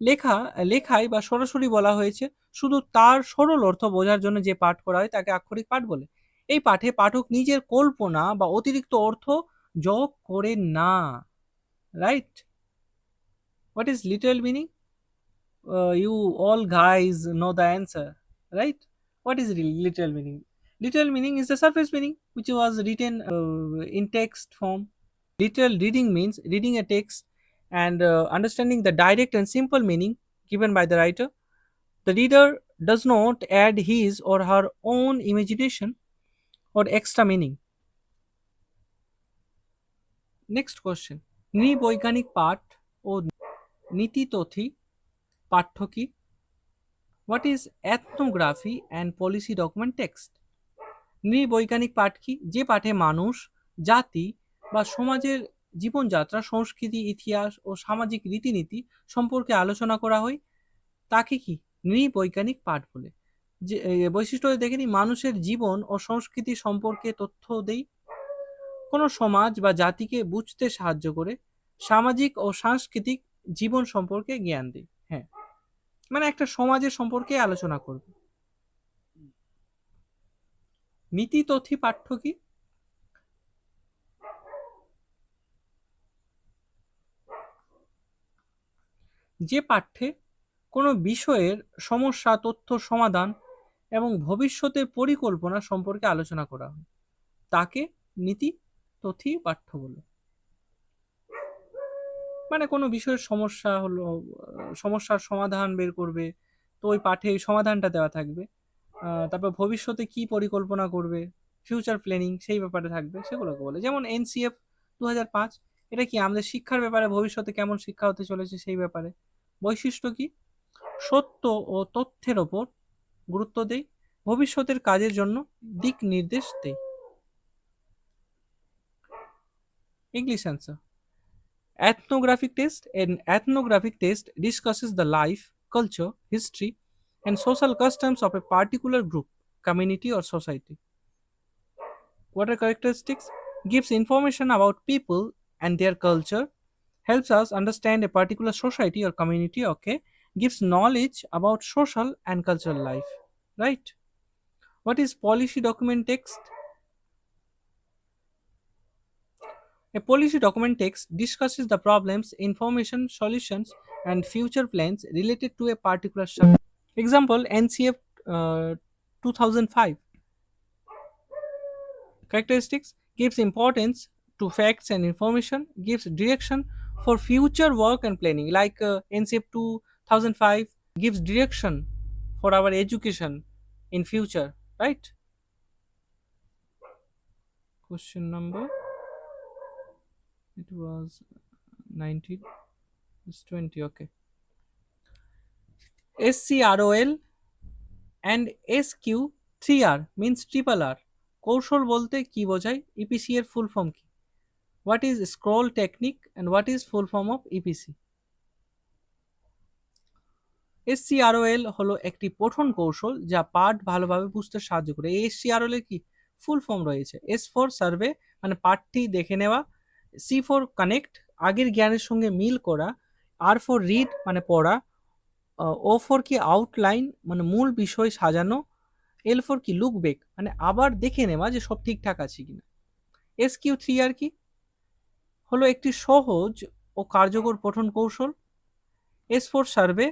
লেখা লেখায় বা সরাসরি বলা হয়েছে, শুধু তার সরল অর্থ বোঝার জন্য যে পাঠ করা হয় তাকে আক্ষরিক পাঠ বলে। এই পাঠে পাঠক নিজের কল্পনা বা অতিরিক্ত অর্থ যোগ করে না, right? What is literal meaning? You all guys know the answer, right? What is literal meaning? Literal meaning is the surface meaning which was written in text form. Literal reading means reading a text and understanding the direct and simple meaning given by the writer. The reader does not add his or her own imagination or extra meaning. Next question. নৃবৈজ্ঞানিক পাঠ ও নীতিতথী পাঠ্য কি? What is ethnography and policy document text? নৃবৈজ্ঞানিক পাঠ কি? যে পাঠে মানুষ, জাতি বা সমাজের জীবনযাত্রা, সংস্কৃতি, ইতিহাস ও সামাজিক রীতিনীতি সম্পর্কে আলোচনা করা হয় তাকে কি নৃবৈজ্ঞানিক পাঠ বলে। যে বৈশিষ্ট্য দেখে নিই, মানুষের জীবন ও সংস্কৃতি সম্পর্কে তথ্য দেই, কোনো সমাজ বা জাতিকে বুঝতে সাহায্য করে, সামাজিক ও সাংস্কৃতিক জীবন সম্পর্কে জ্ঞান দেয়। হ্যাঁ, মানে একটা সমাজের সম্পর্কে আলোচনা করবে। নীতিতথী পাঠ্য কি? যে পাঠ্যে কোনো বিষয়ের সমস্যা, তথ্য সমাধান এবং ভবিষ্যতের পরিকল্পনা সম্পর্কে আলোচনা করা হয় তাকে নীতিতথী পাঠ্য বলে। মানে কোনো বিষয়ের সমস্যা হলো, সমস্যার সমাধান বের করবে, তো ওই পাঠে ওই সমাধানটা দেওয়া থাকবে। তারপর ভবিষ্যতে কি পরিকল্পনা করবে, ফিউচার প্ল্যানিং সেই ব্যাপারে থাকবে, সেগুলোকে বলে। যেমন এনসিএফ 2005, এটা কি আমাদের শিক্ষার ব্যাপারে, ভবিষ্যতে কেমন শিক্ষা হতে চলেছে সেই ব্যাপারে। বৈশিষ্ট্য কি? সত্য ও তথ্যের ওপর গুরুত্ব দেয়, ভবিষ্যতের কাজের জন্য দিক নির্দেশ দেয়। English answer. Ethnographic test. An ethnographic test discusses the life, culture, history, and social customs of a particular group, community, or society. What are characteristics? Gives information about people and their culture, helps us understand a particular society or community, okay? Gives knowledge about social and cultural life, right? What is policy document text? A policy document text discusses the problems, information, solutions, and future plans related to a particular subject. Example NCF 2005. Characteristics: gives importance to facts and information, gives direction for future work and planning, like NCF 2005 gives direction for our education in future, right? Question number, it was 19, it's 20, okay. SCROL and SQ3R means triple R. কৌশল বলতে কি বোঝায়? EPC এর full form কি? What is scroll technique and what is full form of EPC? SCROL হলো একটি পঠন কৌশল যা পাঠ ভালোভাবে বুঝতে সাহায্য করে। এই এসসিআরওএল এর কি ফুল ফর্ম রয়েছে? এস ফর সার্ভে মানে পাঠটি দেখে নেওয়া, সি ফর কানেক্ট আগের জ্ঞানের সঙ্গে মিল করা, আর ফর রিড মানে পড়া, ও ফর কি আউটলাইন মানে মূল বিষয় সাজানো, এল ফর কি লুক ব্যাক মানে আবার দেখে নেওয়া যে সব ঠিকঠাক আছে কিনা। SQ3 আর কি হলো একটি সহজ ও কার্যকর পঠন কৌশল। এস ফর সার্ভে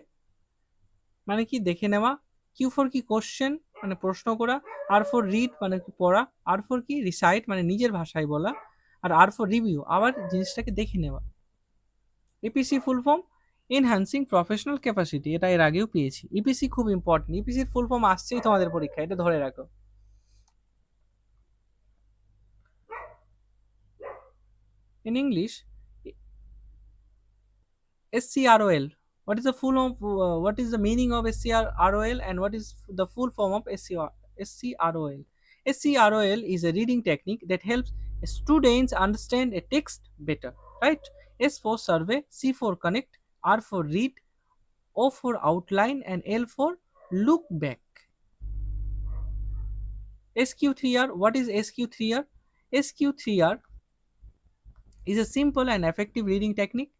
মানে কি দেখে নেওয়া, কিউ ফর কি কোশ্চেন মানে প্রশ্ন করা, আর ফর রিড মানে কি পড়া, আর ফর কি রিসাইট মানে নিজের ভাষায় বলা, আর ফর রিভিউ আবার জিনিসটাকে দেখে নেওয়া। EPC full form enhancing professional capacity, এটা এর আগেও পেয়েছি। ইপিসি খুব ইম্পর্টেন্ট, ইপিসির ফুল ফর্ম আসছেই তোমাদের পরীক্ষা, এটা ধরে রাখো। In English, SCROL. What is the full of what is the meaning of SCROL and what is the full form of SCROL? SCROL is a reading technique that helps students understand a text better, right? S for survey, C for connect, R for read, O for outline, and L for look back. SQ3R. What is SQ3R? SQ3R is a simple and effective reading technique.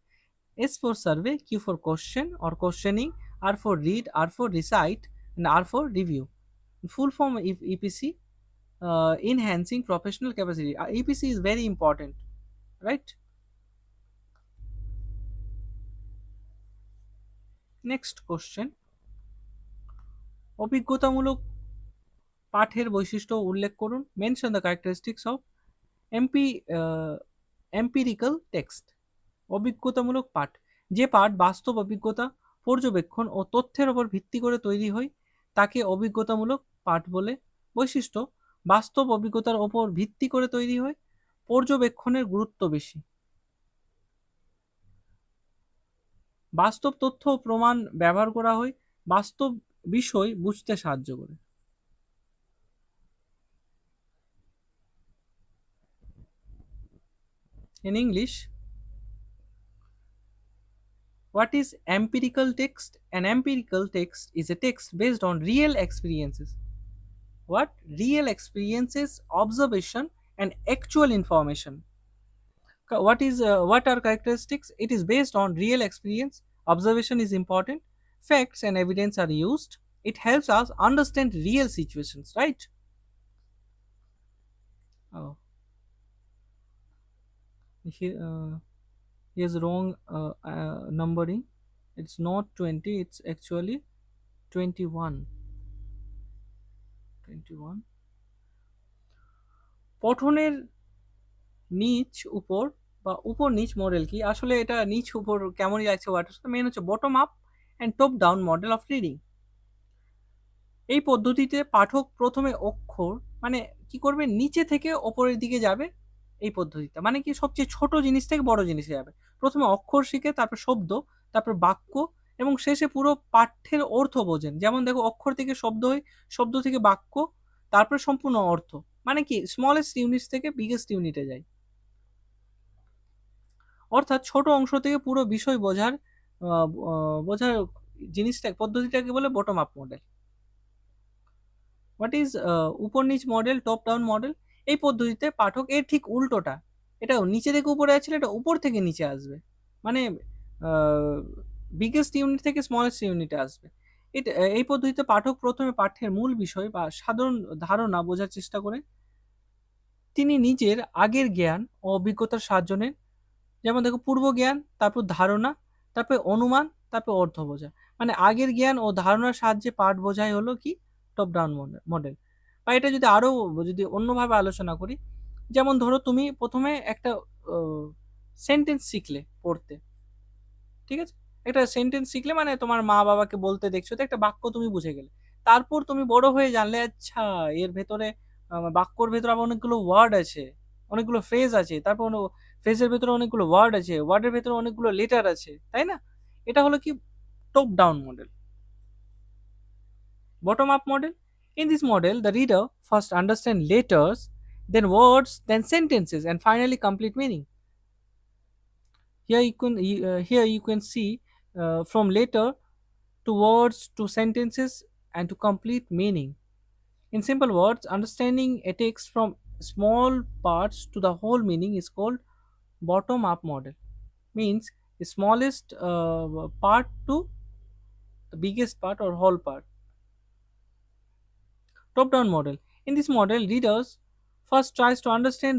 S for survey, Q for question or questioning, R for read, R for recite, and R for review. Full form of EPC, enhancing professional capacity. EPC is very important, right? Next question. অভিজ্ঞতামূলক পাঠের বৈশিষ্ট্য উল্লেখ করুন। Mention the characteristics of এমপি empirical text. অভিজ্ঞতামূলক পাঠ যে পাঠ বাস্তব অভিজ্ঞতা, পর্যবেক্ষণ ও তথ্যের উপর ভিত্তি করে তৈরি হয় তাকে অভিজ্ঞতামূলক পাঠ বলে। বৈশিষ্ট্য: বাস্তব অভিজ্ঞতার ওপর ভিত্তি করে তৈরি হয়, পর্যবেক্ষণের গুরুত্ব বেশি, বাস্তব তথ্য ও প্রমাণ ব্যবহার করা হয়, বাস্তব বিষয় বুঝতে সাহায্য করে। In English, what is empirical text? An empirical text is a text based on real experiences. What? Real experiences, observation, and actual information. What are characteristics? It is based on real experience, observation is important, facts and evidence are used, it helps us understand real situations, right? Oh, here's wrong numbering, it's not 20, it's actually 21. পঠনের নিচ উপর বা উপর নিচ model কি? আসলে এটা নিচ উপর কেমনই লাগছে ওয়াটার, মেন হচ্ছে bottom up and top down model of reading. এই পদ্ধতিতে পাঠক প্রথমে অক্ষর মানে কি করবে, নিচে থেকে ওপরের দিকে যাবে। এই পদ্ধতিতে মানে কি সবচেয়ে ছোট জিনিস থেকে বড় জিনিসে যাবে। প্রথমে অক্ষর শিখে, তারপর শব্দ, তারপর বাক্য এবং শেষে পুরো পাঠ্যের অর্থ বোঝেন। যেমন দেখো, অক্ষর থেকে শব্দ হয়, শব্দ থেকে বাক্য, তারপর সম্পূর্ণ অর্থ। মানে কি স্মলেস্ট ইউনিট থেকে বিগেস্ট ইউনিটে যায়। অর্থাৎ ছোট অংশ থেকে পুরো বিষয় বোঝার জিনিসটা পদ্ধতিটাকে বলে bottom up model. What is উপর নিচ মডেল, টপ ডাউন মডেল? এই পদ্ধতিতে পাঠক এর ঠিক উল্টোটা, এটা নিচে থেকে উপরে আসলে এটা উপর থেকে নিচে আসবে, মানে বিগেস্ট ইউনিট থেকে স্মলেস্ট ইউনিটে আসবে। এটা এই পদ্ধতিতে পাঠক প্রথমে পাঠ্যের মূল বিষয় বা সাধারণ ধারণা বোঝার চেষ্টা করে, তিনি নিজের আগের জ্ঞান ও অভিজ্ঞতার সাহায্য নেন। যেমন দেখো, পূর্ব জ্ঞান, তারপর ধারণা, তারপর অনুমান, তারপর অর্থ বোঝা। মানে আগের জ্ঞান ও ধারণার সাহায্যে পাঠ বোঝাই হলো কি টপ ডাউন মডেল। বা এটা যদি আরো যদি অন্যভাবে আলোচনা করি, যেমন ধরো তুমি প্রথমে একটা সেন্টেন্স শিখলে পড়তে, ঠিক আছে? একটা সেন্টেন্স শিখলে মানে তোমার মা বাবাকে বলতে দেখছো, তো একটা বাক্য তুমি বুঝে গেলে। তারপর তুমি বড় হয়ে জানলে আচ্ছা এর ভেতরে বাক্যর ভেতরে আবার অনেকগুলো ওয়ার্ড আছে, অনেকগুলো ফ্রেজ আছে, তারপর ফ্রেজের ভেতরে অনেকগুলো ওয়ার্ড আছে, ওয়ার্ডের ভেতরে অনেকগুলো লেটার আছে, তাই না? এটা হলো কি top down model. Bottom up model. In this model, the reader first understands letters, then words, then sentences, and finally complete meaning. Here you can see from letter to words to sentences and to complete meaning. In simple words, understanding a text from small parts to the whole meaning is called bottom up model. Means the smallest part to the biggest part or whole part. Top down model. In this model, readers first tries to understand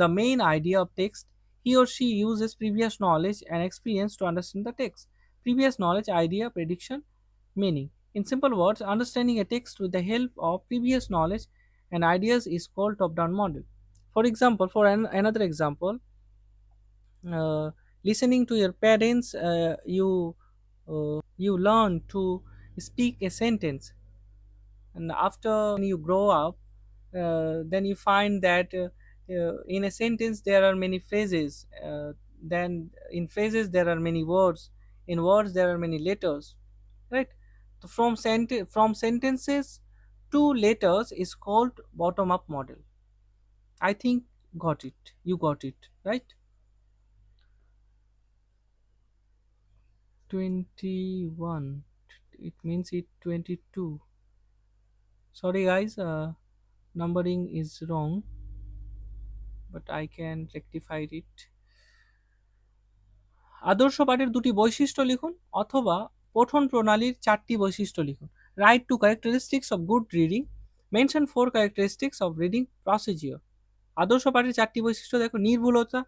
the main idea of text. He or she uses previous knowledge and experience to understand the text. Previous knowledge, idea, prediction, meaning. In simple words, understanding a text with the help of previous knowledge and ideas is called top down model. For example, another example, uh, listening to your parents, you learn to speak a sentence, and after you grow up, then you find that in a sentence there are many phrases, then in phrases there are many words, in words there are many letters, right? So from sentences to letters is called bottom up model. I think got it, you got it, right? 21, it means it 22. Sorry guys, numbering is wrong, but I can rectify it. আদর্শ পাঠের দুটি বৈশিষ্ট্য লিখুন, অথবা পঠন প্রণালীর চারটি বৈশিষ্ট্য লিখুন। Right two characteristics of good reading, mention 4 characteristics of reading procedure. আদর্শ পাঠের চারটি বৈশিষ্ট্য দেখো, নির্ভুলতা,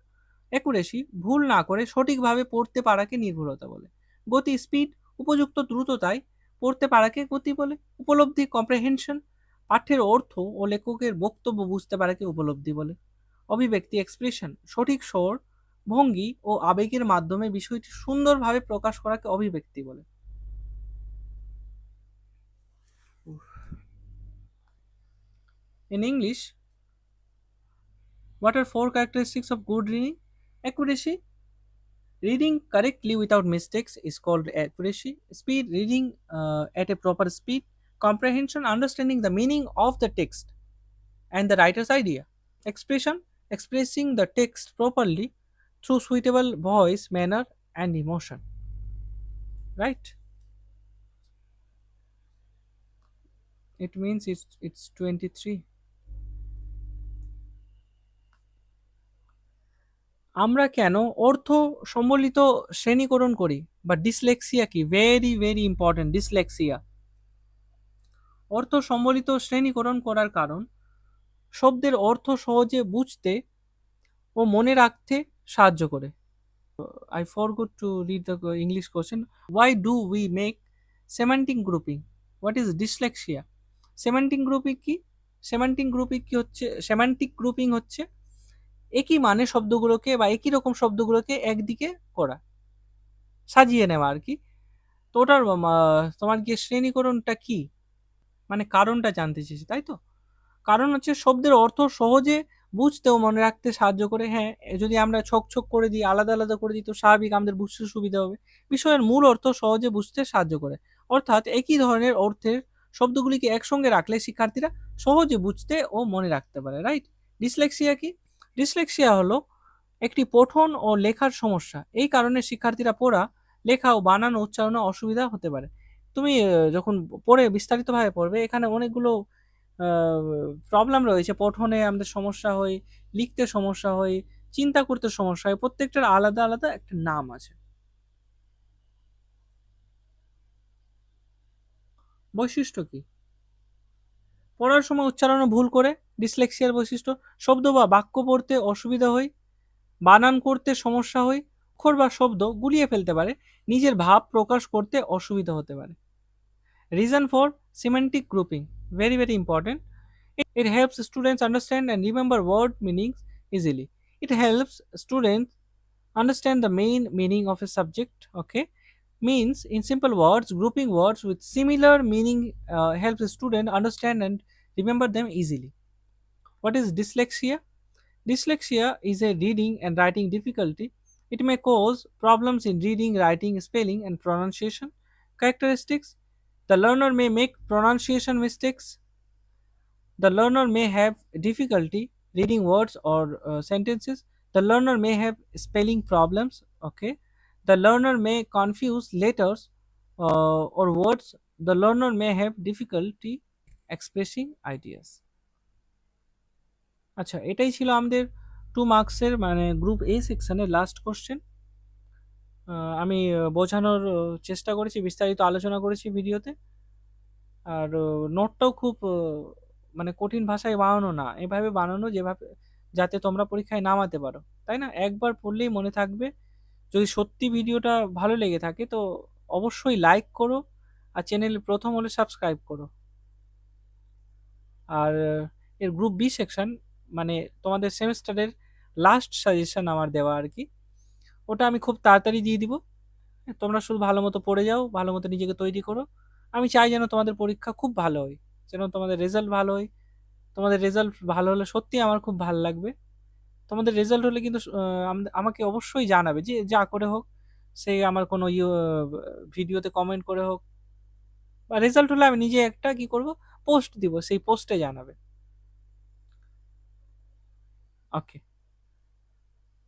অ্যাকুরেসি, ভুল না করে সঠিকভাবে পড়তে পারাকে নির্ভুলতা বলে। গতি, স্পিড, উপযুক্ত দ্রুততায় পড়তে পারাকে গতি বলে। উপলব্ধি, কম্প্রেহেনশন, পাঠ্যের অর্থ ও লেখকের বক্তব্য বুঝতে পারাকে উপলব্ধি বলে। অভিব্যক্তি, এক্সপ্রেশন, সঠিক স্বর, ভঙ্গি ও আবেগের মাধ্যমে বিষয়টি সুন্দরভাবে প্রকাশ করাকে অভিব্যক্তি বলে। In English, what are 4 characteristics of good reading? Accuracy. Reading correctly without mistakes is called accuracy. Speed, reading at a proper speed. Comprehension, understanding the meaning of the text and the writer's idea. Expression, expressing the text properly through suitable voice, manner, and emotion. Right? It means it's 23. আমরা কেন অর্থ সম্বলিত শ্রেণীকরণ করি বা dyslexia কি? Very very important, dyslexia. অর্থ সম্বলিত শ্রেণীকরণ করার কারণ শব্দের অর্থ সহজে বুঝতে ও মনে রাখতে সাহায্য করে। I forgot to read the English question. Why do we make semantic grouping? What is dyslexia? Semantic grouping কি? সেমান্টিক গ্রুপিং কি হচ্ছে? সেমান্টিক গ্রুপিং হচ্ছে একই মানে শব্দগুলোকে বা একই রকম শব্দগুলোকে একদিকে করা, সাজিয়ে নেওয়া আর কি। তো ওটার তোমার কি শ্রেণীকরণটা কি, মানে কারণটা জানতে চেয়েছি, তাই তো? কারণ হচ্ছে শব্দের অর্থ সহজে বুঝতে ও মনে রাখতে সাহায্য করে। হ্যাঁ, যদি আমরা ছক ছক করে দিই, আলাদা আলাদা করে দিই, তো স্বাভাবিক আমাদের বুঝতে সুবিধা হবে। বিষয়ের মূল অর্থ সহজে বুঝতে সাহায্য করে, অর্থাৎ একই ধরনের অর্থের শব্দগুলিকে একসঙ্গে রাখলে শিক্ষার্থীরা সহজে বুঝতে ও মনে রাখতে পারে, রাইট? ডিসলেক্সিয়া কি? ডিসলেক্সিয়া হলো একটি পঠন ও লেখার সমস্যা। এই কারণে শিক্ষার্থীরা পড়া, লেখা ও বানান ও উচ্চারণে অসুবিধা হতে পারে। তুমি যখন পড়ে বিস্তারিতভাবে পড়বে এখানে অনেকগুলো আ প্রবলেম রয়েছে। পঠনে আমাদের সমস্যা হয়, লিখতে সমস্যা হয়, চিন্তা করতে সমস্যা হয়। প্রত্যেকটার আলাদা, আলাদা একটা নাম আছে। বৈশিষ্ট্য কি? পড়ার সময় উচ্চারণে ভুল করে, ডিসলেক্সিয়ার বৈশিষ্ট্য। শব্দ বা বাক্য পড়তে অসুবিধা হয়, বানান করতে সমস্যা হয়, অক্ষর বা শব্দ গুলিয়ে ফেলতে পারে, নিজের ভাব প্রকাশ করতে অসুবিধা হতে পারে। Reason for semantic grouping, very very important. It helps students understand and remember word meanings easily. It helps students understand the main meaning of a subject. Okay, means in simple words, grouping words with similar meaning helps a student understand and remember them easily. What is dyslexia? Dyslexia is a reading and writing difficulty. It may cause problems in reading, writing, spelling, and pronunciation. Characteristics: the learner may make pronunciation mistakes. The learner may have difficulty reading words or sentences. The learner may have spelling problems. Okay. The learner may confuse letters or words. The learner may have difficulty expressing ideas. আচ্ছা, এটাই ছিল আমাদের 2 মার্কসের মানে group এ সেকশনের last question. আমি বোঝানোর চেষ্টা করেছি, বিস্তারিত আলোচনা করেছি ভিডিওতে। আর নোটটাও খুব মানে কঠিন ভাষায় বানানো না, এভাবে বানানো যেভাবে যাতে তোমরা পরীক্ষায় নামাতে পারো, তাই না? একবার পড়লেই মনে থাকবে। যদি সত্যি ভিডিওটা ভালো লেগে থাকে তো অবশ্যই লাইক করো, আর চ্যানেলে প্রথম হলে সাবস্ক্রাইব করো। আর এর গ্রুপ বি সেকশন মানে তোমাদের সেমিস্টারের লাস্ট সাজেশন আমার দেওয়া আর কি, ওটা আমি খুব তাড়াতাড়ি দিয়ে দিব। তোমরা শুধু ভালো মতো পড়ে যাও, ভালো মতো নিজেকে তৈরি করো। আমি চাই যেন তোমাদের পরীক্ষা খুব ভালো হয়, যেন তোমাদের রেজাল্ট ভালো হয়। তোমাদের রেজাল্ট ভালো হলে সত্যি আমার খুব ভালো লাগবে। তোমাদের রেজাল্ট হলে কিন্তু আমাকে অবশ্যই জানাবে, যে যা করে হোক, সে আমার কোনো ভিডিওতে কমেন্ট করে হোক, বা রেজাল্ট হলে আমি নিজে একটা কি করব, পোস্ট দিব, সেই পোস্টে জানাবে। ওকে।